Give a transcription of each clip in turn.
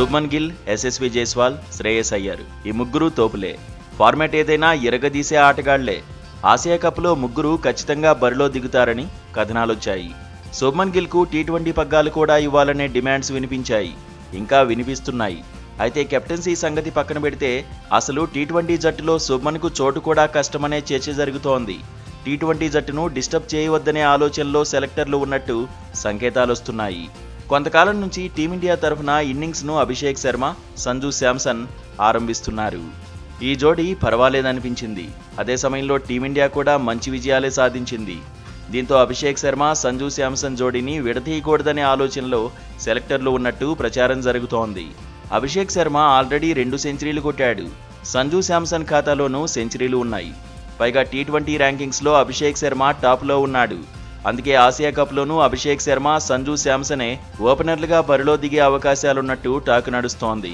శుభ్మన్ గిల్, యశస్వి జైస్వాల్, శ్రేయస్ అయ్యర్ ఈ ముగ్గురు తోపులే. ఫార్మాట్ ఏదైనా ఇరగదీసే ఆటగాళ్లే. ఆసియా కప్లో ముగ్గురు ఖచ్చితంగా బరిలో దిగుతారని కథనాలొచ్చాయి. శుభ్మన్ గిల్కు టీ20 పగ్గాలు కూడా ఇవ్వాలనే డిమాండ్స్ వినిపించాయి, ఇంకా వినిపిస్తున్నాయి. అయితే కెప్టెన్సీ సంగతి పక్కన పెడితే అసలు టీ20 జట్టులో శుభ్మన్కు చోటు కూడా కష్టమనే చర్చ జరుగుతోంది. టీ20 జట్టును డిస్టర్బ్ చేయవద్దనే ఆలోచనలో సెలెక్టర్లు ఉన్నట్టు సంకేతాలొస్తున్నాయి. కొంతకాలం నుంచి టీమిండియా తరఫున ఇన్నింగ్స్ను అభిషేక్ శర్మ, సంజు శాంసన్ ఆరంభిస్తున్నారు. ఈ జోడీ పర్వాలేదనిపించింది. అదే సమయంలో టీమిండియా కూడా మంచి విజయాలే సాధించింది. దీంతో అభిషేక్ శర్మ, సంజు శాంసన్ జోడీని విడదీయకూడదనే ఆలోచనలో సెలెక్టర్లు ఉన్నట్టు ప్రచారం జరుగుతోంది. అభిషేక్ శర్మ ఆల్రెడీ 2 సెంచరీలు కొట్టాడు. సంజు శాంసన్ ఖాతాలోనూ సెంచరీలు ఉన్నాయి. పైగా టీ20 ర్యాంకింగ్స్లో అభిషేక్ శర్మ టాప్లో ఉన్నాడు. అందుకే ఆసియా కప్లోనూ అభిషేక్ శర్మ, సంజు శాంసనే ఓపెనర్లుగా బరిలో దిగే అవకాశాలున్నట్టు టాక్ నడుస్తోంది.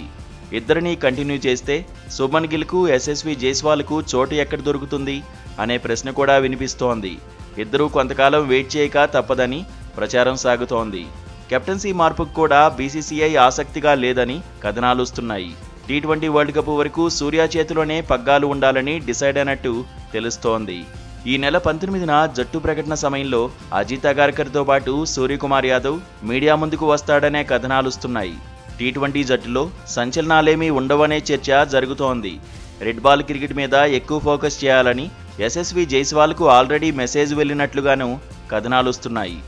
ఇద్దరినీ కంటిన్యూ చేస్తే శుభ్మన్ గిల్కు, యశస్వి జైస్వాల్కు చోటు ఎక్కడ దొరుకుతుంది అనే ప్రశ్న కూడా వినిపిస్తోంది. ఇద్దరూ కొంతకాలం వెయిట్ చేయక తప్పదని ప్రచారం సాగుతోంది. కెప్టెన్సీ మార్పుకు కూడా బీసీసీఐ ఆసక్తిగా లేదని కథనాలొస్తున్నాయి. టీ20 వరల్డ్ కప్ వరకు సూర్య చేతిలోనే పగ్గాలు ఉండాలని డిసైడ్ అయినట్టు తెలుస్తోంది. ఈ నెల 19న జట్టు ప్రకటన సమయంలో అజిత్ అగార్కర్తో పాటు సూర్యకుమార్ యాదవ్ మీడియా ముందుకు వస్తాడనే కథనాలొస్తున్నాయి. టీ20 జట్టులో సంచలనాలేమీ ఉండవనే చర్చ జరుగుతోంది. రెడ్ బాల్ క్రికెట్ మీద ఎక్కువ ఫోకస్ చేయాలని యశస్వి జైస్వాల్కు ఆల్రెడీ మెసేజ్ వెళ్ళినట్లుగాను కథనాలొస్తున్నాయి.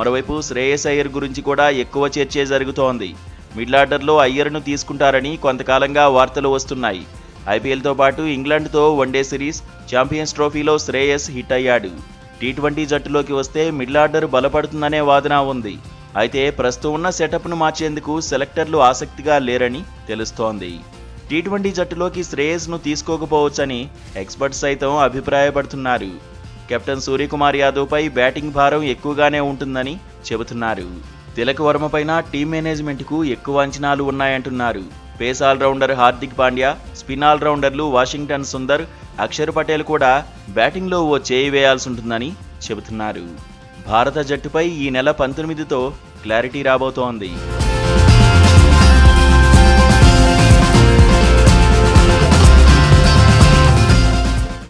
మరోవైపు శ్రేయస్ అయ్యర్ గురించి కూడా ఎక్కువ చర్చే జరుగుతోంది. మిడిల్ ఆర్డర్లో అయ్యర్ను తీసుకుంటారని కొంతకాలంగా వార్తలు వస్తున్నాయి. ఐపీఎల్తో పాటు ఇంగ్లాండ్తో వన్డే సిరీస్, ఛాంపియన్స్ ట్రోఫీలో శ్రేయస్ హిట్ అయ్యాడు. టీ20 జట్టులోకి వస్తే మిడిల్ ఆర్డర్ బలపడుతుందనే వాదన ఉంది. అయితే ప్రస్తుతం ఉన్న సెటప్ను మార్చేందుకు సెలెక్టర్లు ఆసక్తిగా లేరని తెలుస్తోంది. టీ20 జట్టులోకి శ్రేయస్ను తీసుకోకపోవచ్చని ఎక్స్పర్ట్స్ సైతం అభిప్రాయపడుతున్నారు. కెప్టెన్ సూర్యకుమార్ యాదవ్పై బ్యాటింగ్ భారం ఎక్కువగానే ఉంటుందని చెబుతున్నారు. తిలక్ వర్మ పైన టీం మేనేజ్మెంట్కు ఎక్కువ అంచనాలు ఉన్నాయంటున్నారు. Pace allrounder Hardik Pandya, spin ఆల్రౌండర్లు వాషింగ్టన్ సుందర్, అక్షర్ పటేల్ కూడా బ్యాటింగ్లో ఓ చేయి వేయాల్సి ఉంటుందని చెబుతున్నారు. భారత జట్టుపై ఈ నెల 19తో క్లారిటీ రాబోతోంది.